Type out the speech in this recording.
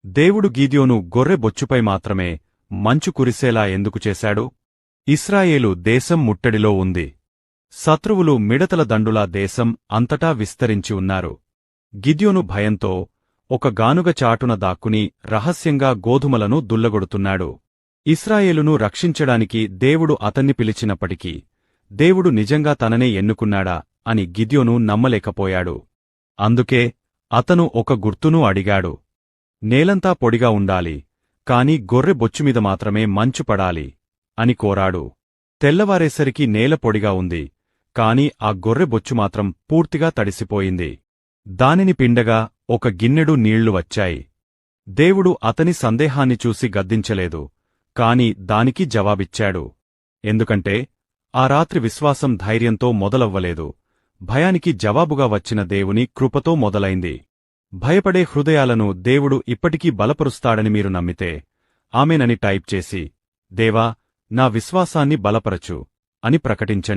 దేవుడు గీద్యోను గొర్రె బొచ్చుపై మాత్రమే మంచు కురిసేలా ఎందుకు చేశాడు? ఇశ్రాయేలు దేశం ముట్టడిలో ఉంది. శత్రువులు మిడతల దండులా దేశం అంతటా విస్తరించి ఉన్నారు. గిద్యోను భయంతో ఒక గానుగ చాటున దాక్కుని రహస్యంగా గోధుమలను దుల్లగొడుతున్నాడు. ఇశ్రాయేలును రక్షించడానికి దేవుడు అతన్ని పిలిచినప్పటికీ దేవుడు నిజంగా తననే ఎన్నుకున్నాడా అని గిద్యోను నమ్మలేకపోయాడు. అందుకే అతను ఒక గుర్తును అడిగాడు. నేలంతా పొడిగా ఉండాలి, కాని గొర్రె బొచ్చుమీద మాత్రమే మంచు పడాలి అని కోరాడు. తెల్లవారేసరికి నేల పొడిగా ఉంది, కాని ఆ గొర్రె బొచ్చు మాత్రం పూర్తిగా తడిసిపోయింది. దానిని పిండగా ఒక గిన్నెడు నీళ్లు వచ్చాయి. దేవుడు అతని సందేహాన్ని చూసి గద్దించలేదు, కాని దానికి జవాబిచ్చాడు. ఎందుకంటే ఆ రాత్రి విశ్వాసం ధైర్యంతో మొదలవ్వలేదు, భయానికి జవాబుగా వచ్చిన దేవుని కృపతో మొదలైంది. భయపడే హృదయాలను దేవుడు ఇప్పటికీ బలపరుస్తాడని మీరు నమ్మితే ఆమెనని టైప్ చేసి, దేవా, నా విశ్వాసాన్ని బలపరచు అని ప్రకటించండి.